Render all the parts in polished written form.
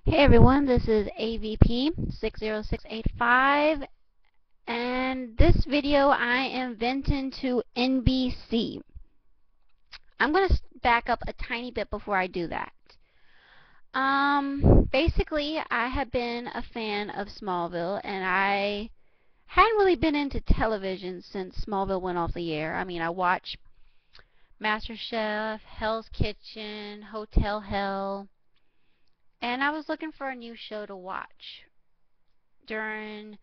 Hey everyone, this is AVP 60685, and this video I am venting to NBC. I'm going to back up a tiny bit before I do that. Basically, I have been a fan of Smallville, and I hadn't really been into television since Smallville went off the air. I mean, I watched MasterChef, Hell's Kitchen, Hotel Hell, and I was looking for a new show to watch during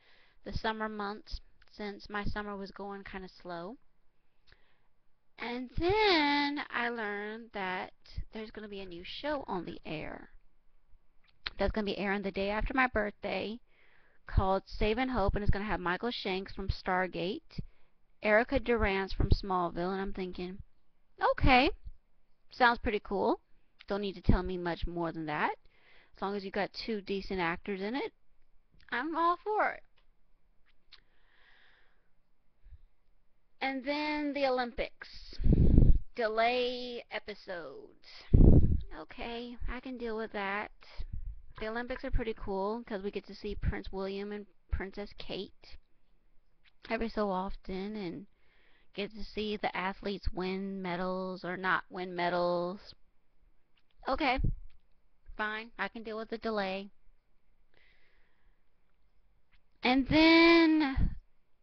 the summer months since my summer was going kind of slow. And then I learned that there's going to be a new show on the air that's going to be airing the day after my birthday called Saving Hope, and it's going to have Michael Shanks from Stargate, Erica Durance from Smallville, and I'm thinking, okay, sounds pretty cool. Don't need to tell me much more than that. As long as you got two decent actors in it, I'm all for it. And then the Olympics. Delay episodes. Okay, I can deal with that. The Olympics are pretty cool because we get to see Prince William and Princess Kate every so often and get to see the athletes win medals or not win medals. Okay, fine, I can deal with the delay. And then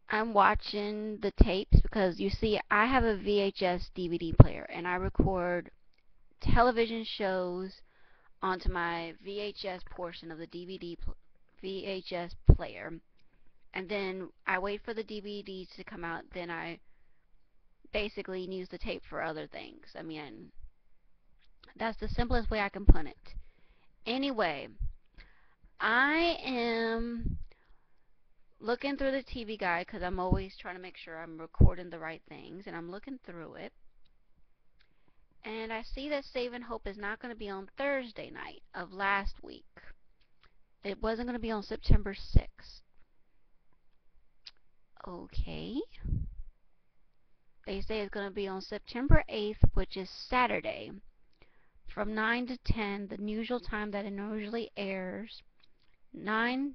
I'm watching the tapes because you see I have a VHS DVD player and I record television shows onto my VHS portion of the VHS player, and then I wait for the DVD to come out. Then I basically use the tape for other things. I mean, that's the simplest way I can put it. Anyway, I am looking through the TV guide because I'm always trying to make sure I'm recording the right things, and I'm looking through it. And I see that Saving Hope is not going to be on Thursday night of last week. It wasn't going to be on September 6th. Okay. They say it's going to be on September 8th, which is Saturday, from 9 to 10, the usual time that it usually airs. 9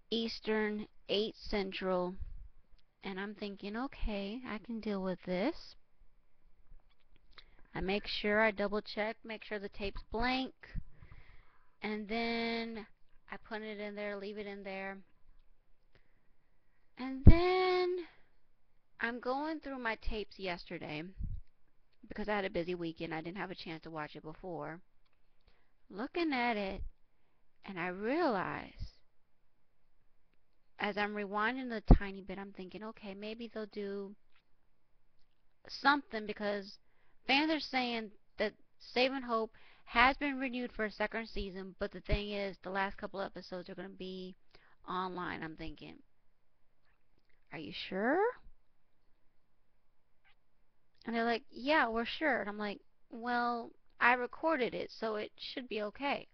Eastern, 8 Central. And I'm thinking, okay, I can deal with this. I make sure I double check, make sure the tape's blank, and then I put it in there, leave it in there. And then I'm going through my tapes yesterday because I had a busy weekend. I didn't have a chance to watch it before. Looking at it, and I realize as I'm rewinding a tiny bit, I'm thinking, okay, maybe they'll do something because fans are saying that Saving Hope has been renewed for a second season, but the thing is, the last couple episodes are going to be online. I'm thinking, are you sure? And they're like, yeah, we're sure. And I'm like, well, I recorded it, so it should be okay.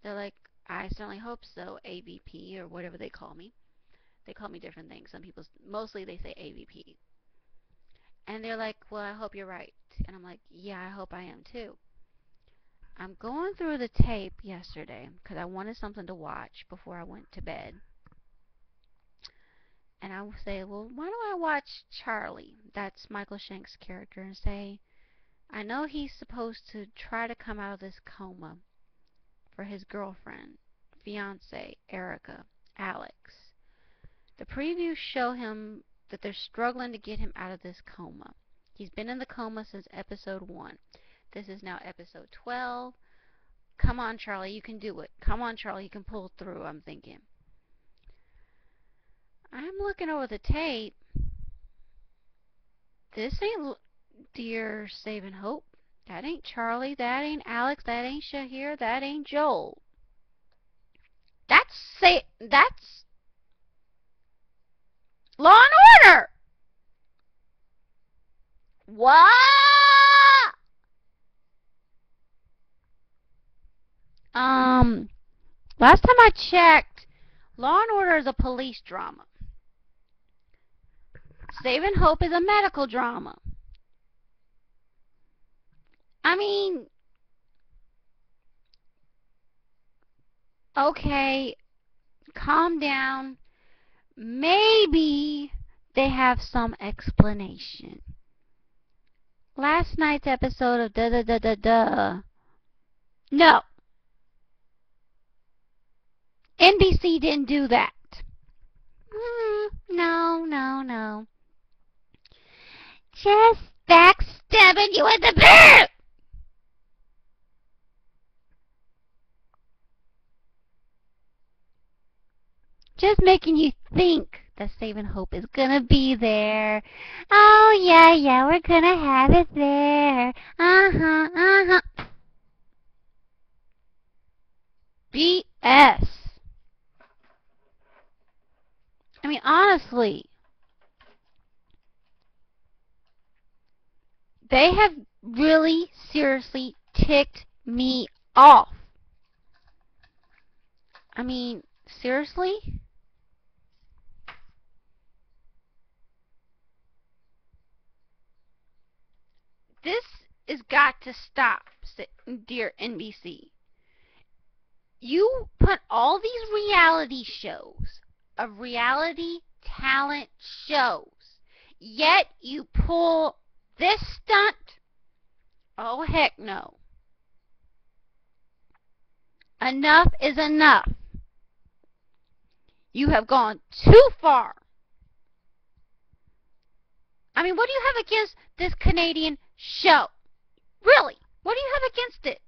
They're like, I certainly hope so, AVP, or whatever they call me. They call me different things. Some people, mostly they say AVP. And they're like, well, I hope you're right. And I'm like, yeah, I hope I am too. I'm going through the tape yesterday because I wanted something to watch before I went to bed. And I will say, well, why don't I watch Charlie? That's Michael Shanks' character. And say, I know he's supposed to try to come out of this coma for his girlfriend, fiance, Erica, Alex. The previews show him that they're struggling to get him out of this coma. He's been in the coma since episode 1. This is now episode 12. Come on, Charlie, you can do it. Come on, Charlie, you can pull through, I'm thinking. I'm looking over the tape. This ain't Dear Saving Hope. That ain't Charlie. That ain't Alex. That ain't Shahir. That ain't Joel. That's Law and Order! What? Last time I checked, Law and Order is a police drama. Saving Hope is a medical drama. I mean, Okay, calm down. Maybe they have some explanation. Last night's episode of da da da da da. No, NBC didn't do that. No, no, no. Just backstabbing you in the back. Just making you think that Saving Hope is gonna be there. Oh, yeah, yeah, we're gonna have it there. Uh-huh, uh-huh. BS. I mean, honestly, they have really seriously ticked me off. I mean, seriously? This has got to stop, dear NBC. You put all these reality shows of reality talent shows, yet you pull this stunt? Oh, heck no. Enough is enough. You have gone too far. I mean, what do you have against this Canadian show? Really? What do you have against it?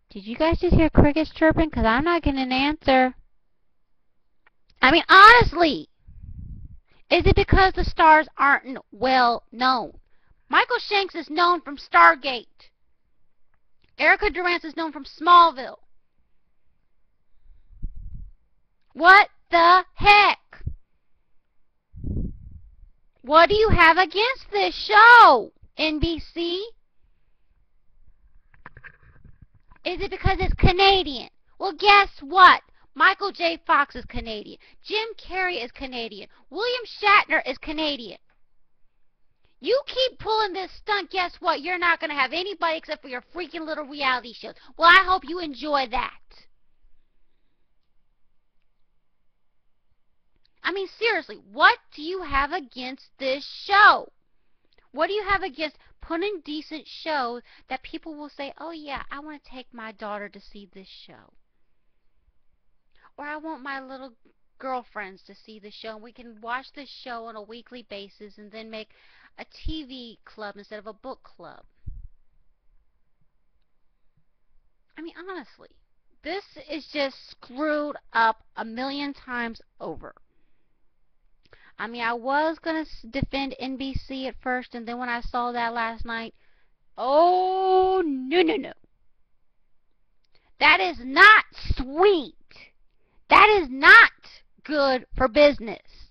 Did you guys just hear crickets chirping? Because I'm not getting an answer. I mean, honestly, is it because the stars aren't well known? Michael Shanks is known from Stargate. Erica Durance is known from Smallville. What the heck? What do you have against this show, NBC? Is it because it's Canadian? Well, guess what? Michael J. Fox is Canadian. Jim Carrey is Canadian. William Shatner is Canadian. You keep pulling this stunt, guess what? You're not going to have anybody except for your freaking little reality shows. Well, I hope you enjoy that. I mean, seriously, what do you have against this show? What do you have against putting decent shows that people will say, oh yeah, I want to take my daughter to see this show? Or I want my little girlfriends to see the show, and we can watch this show on a weekly basis and then make a TV club instead of a book club. I mean, honestly, this is just screwed up a million times over. I mean, I was going to defend NBC at first, and then when I saw that last night, oh, no, no, no. That is not sweet. That is not good for business.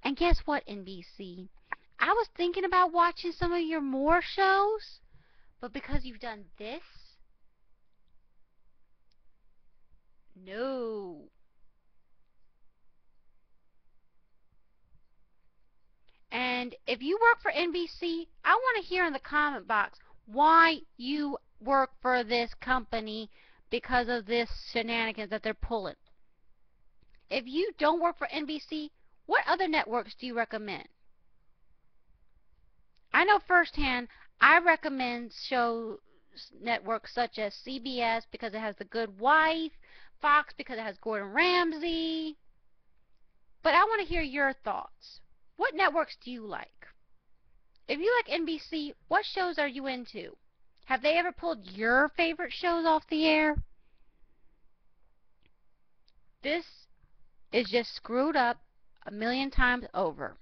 And guess what, NBC? I was thinking about watching some of your more shows, but because you've done this, no. And if you work for NBC, I want to hear in the comment box why you work for this company because of this shenanigans that they're pulling. If you don't work for NBC, what other networks do you recommend? I know firsthand, I recommend show networks such as CBS because it has The Good Wife, Fox because it has Gordon Ramsay. But I want to hear your thoughts. What networks do you like? If you like NBC, what shows are you into? Have they ever pulled your favorite shows off the air? This is just screwed up a million times over.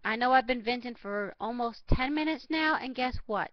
I know I've been venting for almost 10 minutes now, and guess what?